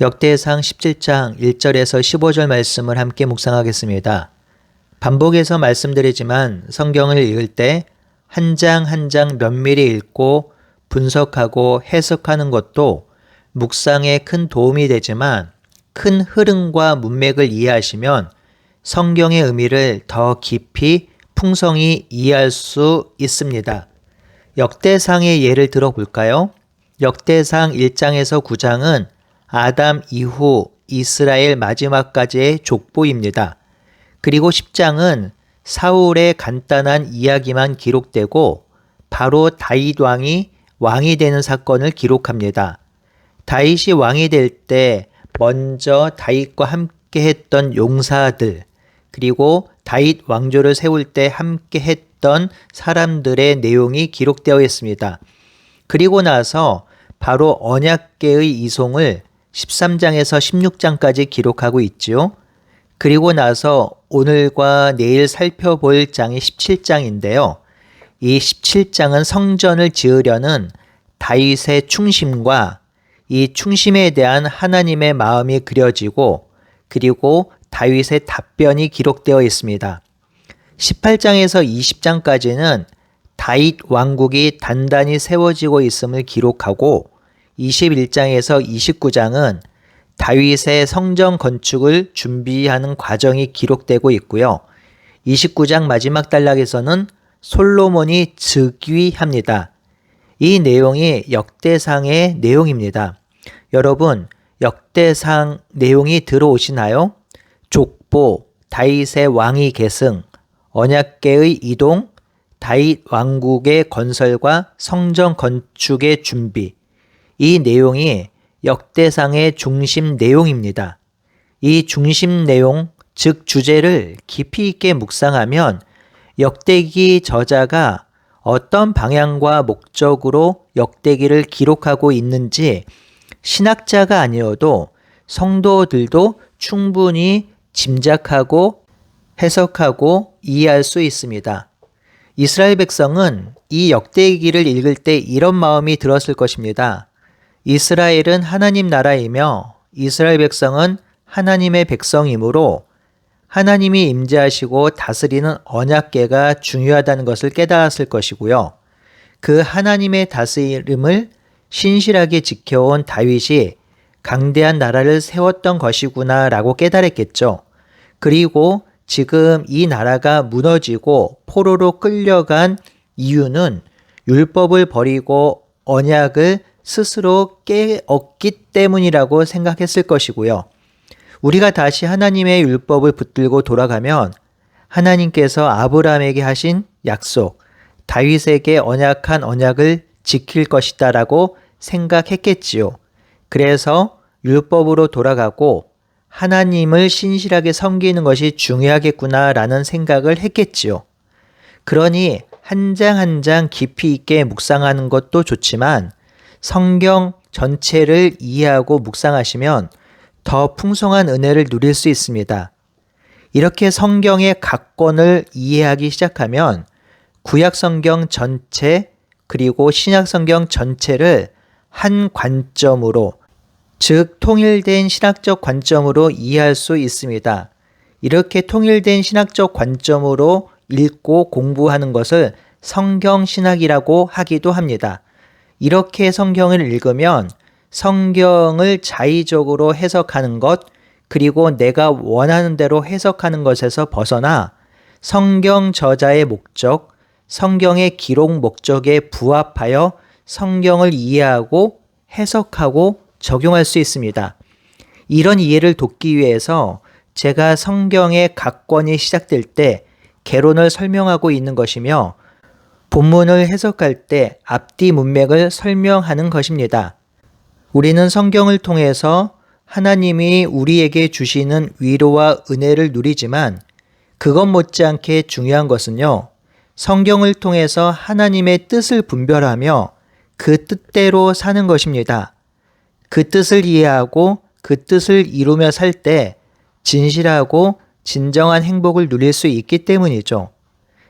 역대상 17장 1절에서 15절 말씀을 함께 묵상하겠습니다. 반복해서 말씀드리지만 성경을 읽을 때 한 장 한 장 면밀히 읽고 분석하고 해석하는 것도 묵상에 큰 도움이 되지만 큰 흐름과 문맥을 이해하시면 성경의 의미를 더 깊이 풍성히 이해할 수 있습니다. 역대상의 예를 들어볼까요? 역대상 1장에서 9장은 아담 이후 이스라엘 마지막까지의 족보입니다. 그리고 10장은 사울의 간단한 이야기만 기록되고 바로 다윗 왕이 되는 사건을 기록합니다. 다윗이 왕이 될 때 먼저 다윗과 함께 했던 용사들, 그리고 다윗 왕조를 세울 때 함께 했던 사람들의 내용이 기록되어 있습니다. 그리고 나서 바로 언약궤의 이송을 13장에서 16장까지 기록하고 있지요. 그리고 나서 오늘과 내일 살펴볼 장이 17장인데요. 이 17장은 성전을 지으려는 다윗의 충심과 이 충심에 대한 하나님의 마음이 그려지고 그리고 다윗의 답변이 기록되어 있습니다. 18장에서 20장까지는 다윗 왕국이 단단히 세워지고 있음을 기록하고 21장에서 29장은 다윗의 성전 건축을 준비하는 과정이 기록되고 있고요. 29장 마지막 단락에서는 솔로몬이 즉위합니다. 이 내용이 역대상의 내용입니다. 여러분, 역대상 내용이 들어오시나요? 족보, 다윗의 왕위 계승, 언약궤의 이동, 다윗 왕국의 건설과 성전 건축의 준비, 이 내용이 역대상의 중심 내용입니다. 이 중심 내용, 즉 주제를 깊이 있게 묵상하면 역대기 저자가 어떤 방향과 목적으로 역대기를 기록하고 있는지 신학자가 아니어도 성도들도 충분히 짐작하고 해석하고 이해할 수 있습니다. 이스라엘 백성은 이 역대기를 읽을 때 이런 마음이 들었을 것입니다. 이스라엘은 하나님 나라이며 이스라엘 백성은 하나님의 백성이므로 하나님이 임재하시고 다스리는 언약궤가 중요하다는 것을 깨달았을 것이고요. 그 하나님의 다스림을 신실하게 지켜온 다윗이 강대한 나라를 세웠던 것이구나 라고 깨달았겠죠. 그리고 지금 이 나라가 무너지고 포로로 끌려간 이유는 율법을 버리고 언약을 스스로 깨었기 때문이라고 생각했을 것이고요. 우리가 다시 하나님의 율법을 붙들고 돌아가면 하나님께서 아브라함에게 하신 약속, 다윗에게 언약한 언약을 지킬 것이다 라고 생각했겠지요. 그래서 율법으로 돌아가고 하나님을 신실하게 섬기는 것이 중요하겠구나 라는 생각을 했겠지요. 그러니 한 장 한 장 깊이 있게 묵상하는 것도 좋지만 성경 전체를 이해하고 묵상하시면 더 풍성한 은혜를 누릴 수 있습니다. 이렇게 성경의 각 권을 이해하기 시작하면 구약 성경 전체 그리고 신약 성경 전체를 한 관점으로, 즉 통일된 신학적 관점으로 이해할 수 있습니다. 이렇게 통일된 신학적 관점으로 읽고 공부하는 것을 성경신학이라고 하기도 합니다. 이렇게 성경을 읽으면 성경을 자의적으로 해석하는 것, 그리고 내가 원하는 대로 해석하는 것에서 벗어나 성경 저자의 목적, 성경의 기록 목적에 부합하여 성경을 이해하고 해석하고 적용할 수 있습니다. 이런 이해를 돕기 위해서 제가 성경의 각 권이 시작될 때 개론을 설명하고 있는 것이며 본문을 해석할 때 앞뒤 문맥을 설명하는 것입니다. 우리는 성경을 통해서 하나님이 우리에게 주시는 위로와 은혜를 누리지만 그것 못지않게 중요한 것은요, 성경을 통해서 하나님의 뜻을 분별하며 그 뜻대로 사는 것입니다. 그 뜻을 이해하고 그 뜻을 이루며 살 때 진실하고 진정한 행복을 누릴 수 있기 때문이죠.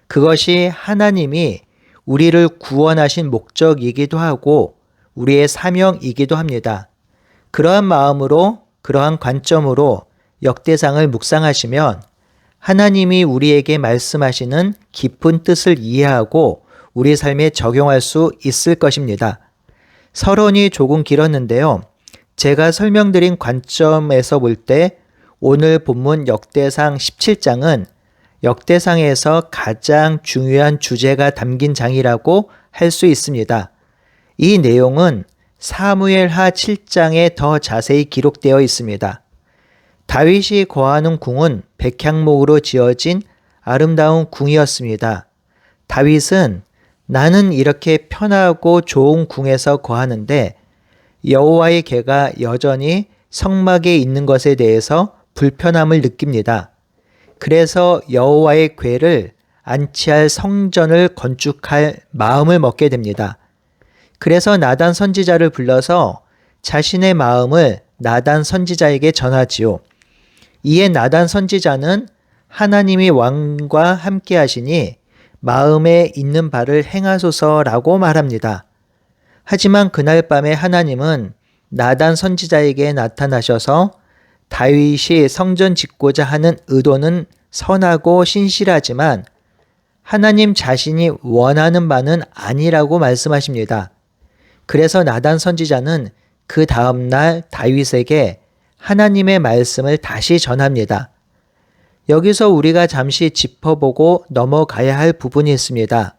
그것이 하나님이 우리를 구원하신 목적이기도 하고 우리의 사명이기도 합니다. 그러한 마음으로, 그러한 관점으로 역대상을 묵상하시면 하나님이 우리에게 말씀하시는 깊은 뜻을 이해하고 우리 삶에 적용할 수 있을 것입니다. 서론이 조금 길었는데요. 제가 설명드린 관점에서 볼 때 오늘 본문 역대상 17장은 역대상에서 가장 중요한 주제가 담긴 장이라고 할 수 있습니다. 이 내용은 사무엘하 7장에 더 자세히 기록되어 있습니다. 다윗이 거하는 궁은 백향목으로 지어진 아름다운 궁이었습니다. 다윗은 나는 이렇게 편하고 좋은 궁에서 거하는데 여호와의 궤가 여전히 성막에 있는 것에 대해서 불편함을 느낍니다. 그래서 여호와의 궤를 안치할 성전을 건축할 마음을 먹게 됩니다. 그래서 나단 선지자를 불러서 자신의 마음을 나단 선지자에게 전하지요. 이에 나단 선지자는 하나님이 왕과 함께 하시니 마음에 있는 바를 행하소서라고 말합니다. 하지만 그날 밤에 하나님은 나단 선지자에게 나타나셔서 다윗이 성전 짓고자 하는 의도는 선하고 신실하지만 하나님 자신이 원하는 바는 아니라고 말씀하십니다. 그래서 나단 선지자는 그 다음날 다윗에게 하나님의 말씀을 다시 전합니다. 여기서 우리가 잠시 짚어보고 넘어가야 할 부분이 있습니다.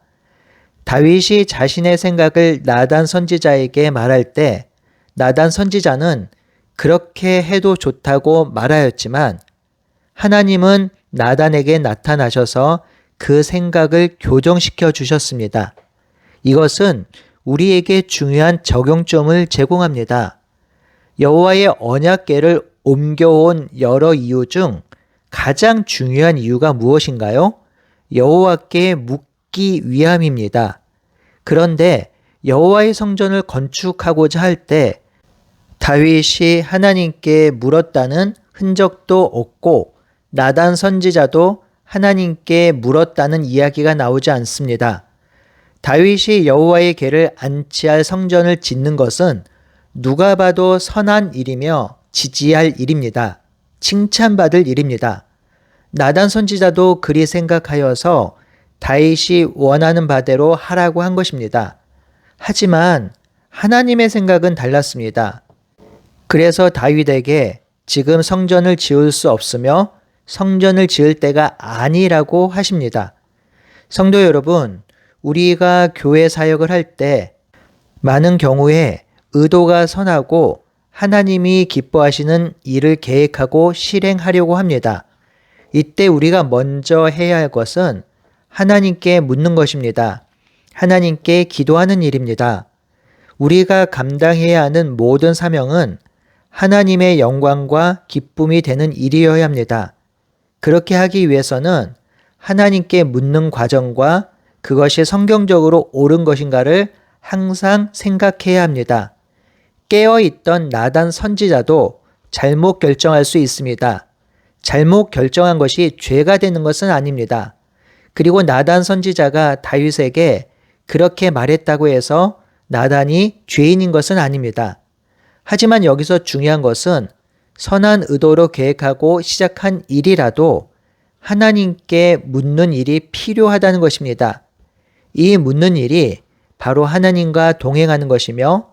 다윗이 자신의 생각을 나단 선지자에게 말할 때 나단 선지자는 그렇게 해도 좋다고 말하였지만 하나님은 나단에게 나타나셔서 그 생각을 교정시켜 주셨습니다. 이것은 우리에게 중요한 적용점을 제공합니다. 여호와의 언약궤를 옮겨온 여러 이유 중 가장 중요한 이유가 무엇인가요? 여호와께 묻기 위함입니다. 그런데 여호와의 성전을 건축하고자 할 때 다윗이 하나님께 물었다는 흔적도 없고 나단 선지자도 하나님께 물었다는 이야기가 나오지 않습니다. 다윗이 여호와의 궤를 안치할 성전을 짓는 것은 누가 봐도 선한 일이며 지지할 일입니다. 칭찬받을 일입니다. 나단 선지자도 그리 생각하여서 다윗이 원하는 바대로 하라고 한 것입니다. 하지만 하나님의 생각은 달랐습니다. 그래서 다윗에게 지금 성전을 지을 수 없으며 성전을 지을 때가 아니라고 하십니다. 성도 여러분, 우리가 교회 사역을 할 때 많은 경우에 의도가 선하고 하나님이 기뻐하시는 일을 계획하고 실행하려고 합니다. 이때 우리가 먼저 해야 할 것은 하나님께 묻는 것입니다. 하나님께 기도하는 일입니다. 우리가 감당해야 하는 모든 사명은 하나님의 영광과 기쁨이 되는 일이어야 합니다. 그렇게 하기 위해서는 하나님께 묻는 과정과 그것이 성경적으로 옳은 것인가를 항상 생각해야 합니다. 깨어있던 나단 선지자도 잘못 결정할 수 있습니다. 잘못 결정한 것이 죄가 되는 것은 아닙니다. 그리고 나단 선지자가 다윗에게 그렇게 말했다고 해서 나단이 죄인인 것은 아닙니다. 하지만 여기서 중요한 것은 선한 의도로 계획하고 시작한 일이라도 하나님께 묻는 일이 필요하다는 것입니다. 이 묻는 일이 바로 하나님과 동행하는 것이며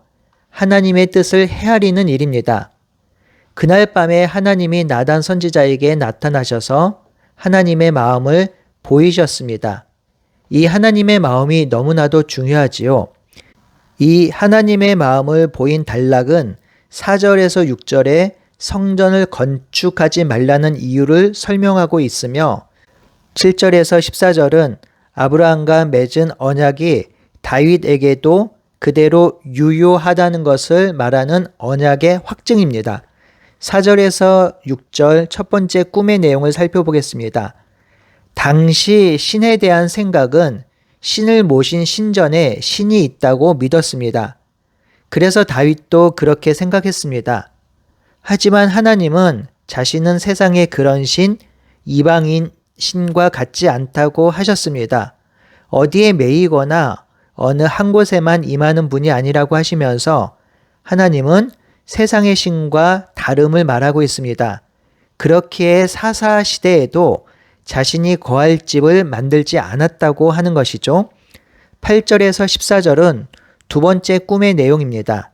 하나님의 뜻을 헤아리는 일입니다. 그날 밤에 하나님이 나단 선지자에게 나타나셔서 하나님의 마음을 보이셨습니다. 이 하나님의 마음이 너무나도 중요하지요. 이 하나님의 마음을 보인 단락은 4절에서 6절에 성전을 건축하지 말라는 이유를 설명하고 있으며 7절에서 14절은 아브라함과 맺은 언약이 다윗에게도 그대로 유효하다는 것을 말하는 언약의 확증입니다. 4절에서 6절 첫 번째 꿈의 내용을 살펴보겠습니다. 당시 신에 대한 생각은 신을 모신 신전에 신이 있다고 믿었습니다. 그래서 다윗도 그렇게 생각했습니다. 하지만 하나님은 자신은 세상의 그런 신, 이방인 신과 같지 않다고 하셨습니다. 어디에 매이거나 어느 한 곳에만 임하는 분이 아니라고 하시면서 하나님은 세상의 신과 다름을 말하고 있습니다. 그렇기에 사사 시대에도 자신이 거할 집을 만들지 않았다고 하는 것이죠. 8절에서 14절은 두 번째 꿈의 내용입니다.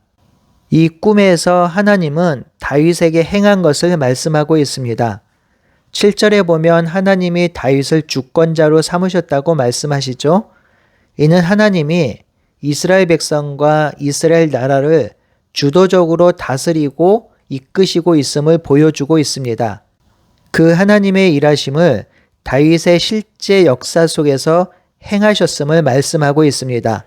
이 꿈에서 하나님은 다윗에게 행한 것을 말씀하고 있습니다. 7절에 보면 하나님이 다윗을 주권자로 삼으셨다고 말씀하시죠. 이는 하나님이 이스라엘 백성과 이스라엘 나라를 주도적으로 다스리고 이끄시고 있음을 보여주고 있습니다. 그 하나님의 일하심을 다윗의 실제 역사 속에서 행하셨음을 말씀하고 있습니다.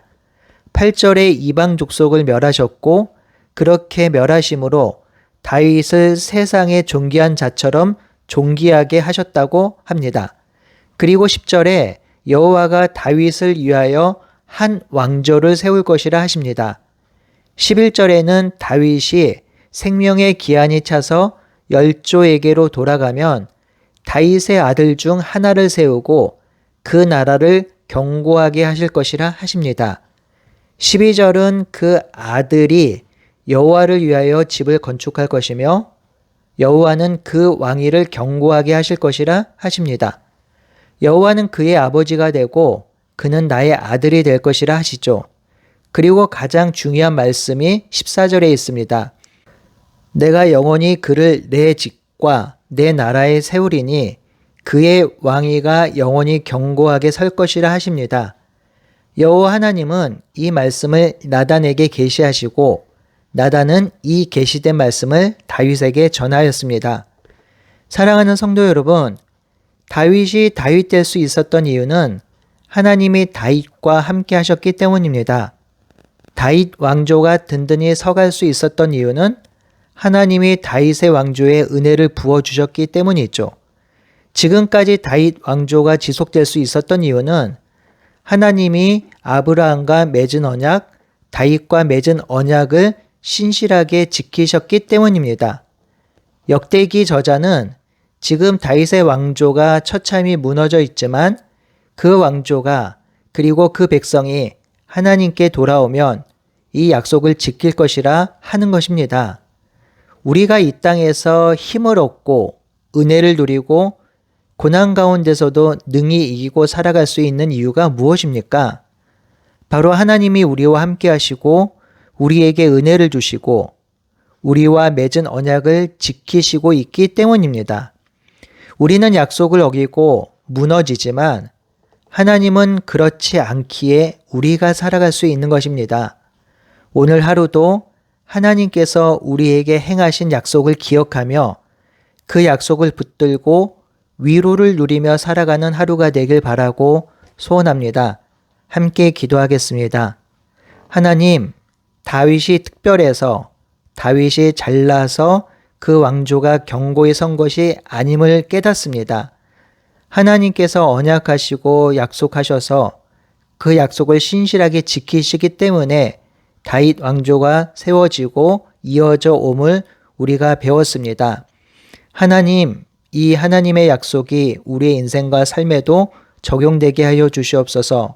8절에 이방 족속을 멸하셨고 그렇게 멸하심으로 다윗을 세상의 존귀한 자처럼 존귀하게 하셨다고 합니다. 그리고 10절에 여호와가 다윗을 위하여 한 왕조를 세울 것이라 하십니다. 11절에는 다윗이 생명의 기한이 차서 열조에게로 돌아가면 다윗의 아들 중 하나를 세우고 그 나라를 견고하게 하실 것이라 하십니다. 12절은 그 아들이 여호와를 위하여 집을 건축할 것이며 여호와는 그 왕위를 견고하게 하실 것이라 하십니다. 여호와는 그의 아버지가 되고 그는 나의 아들이 될 것이라 하시죠. 그리고 가장 중요한 말씀이 14절에 있습니다. 내가 영원히 그를 내 집과 내 나라에 세우리니 그의 왕위가 영원히 견고하게 설 것이라 하십니다. 여호와 하나님은 이 말씀을 나단에게 계시하시고 나단은 이 계시된 말씀을 다윗에게 전하였습니다. 사랑하는 성도 여러분, 다윗이 다윗 될 수 있었던 이유는 하나님이 다윗과 함께 하셨기 때문입니다. 다윗 왕조가 든든히 서갈 수 있었던 이유는 하나님이 다윗의 왕조에 은혜를 부어주셨기 때문이죠. 지금까지 다윗 왕조가 지속될 수 있었던 이유는 하나님이 아브라함과 맺은 언약, 다윗과 맺은 언약을 신실하게 지키셨기 때문입니다. 역대기 저자는 지금 다윗의 왕조가 처참히 무너져 있지만 그 왕조가 그리고 그 백성이 하나님께 돌아오면 이 약속을 지킬 것이라 하는 것입니다. 우리가 이 땅에서 힘을 얻고 은혜를 누리고 고난 가운데서도 능히 이기고 살아갈 수 있는 이유가 무엇입니까? 바로 하나님이 우리와 함께 하시고 우리에게 은혜를 주시고 우리와 맺은 언약을 지키시고 있기 때문입니다. 우리는 약속을 어기고 무너지지만 하나님은 그렇지 않기에 우리가 살아갈 수 있는 것입니다. 오늘 하루도 하나님께서 우리에게 행하신 약속을 기억하며 그 약속을 붙들고 위로를 누리며 살아가는 하루가 되길 바라고 소원합니다. 함께 기도하겠습니다. 하나님, 다윗이 특별해서 다윗이 잘나서 그 왕조가 견고히 선 것이 아님을 깨닫습니다. 하나님께서 언약하시고 약속하셔서 그 약속을 신실하게 지키시기 때문에 다윗 왕조가 세워지고 이어져 옴을 우리가 배웠습니다. 하나님, 이 하나님의 약속이 우리의 인생과 삶에도 적용되게 하여 주시옵소서.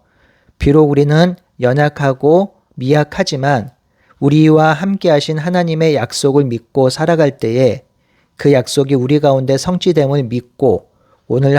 비록 우리는 연약하고 미약하지만 우리와 함께 하신 하나님의 약속을 믿고 살아갈 때에 그 약속이 우리 가운데 성취됨을 믿고 오늘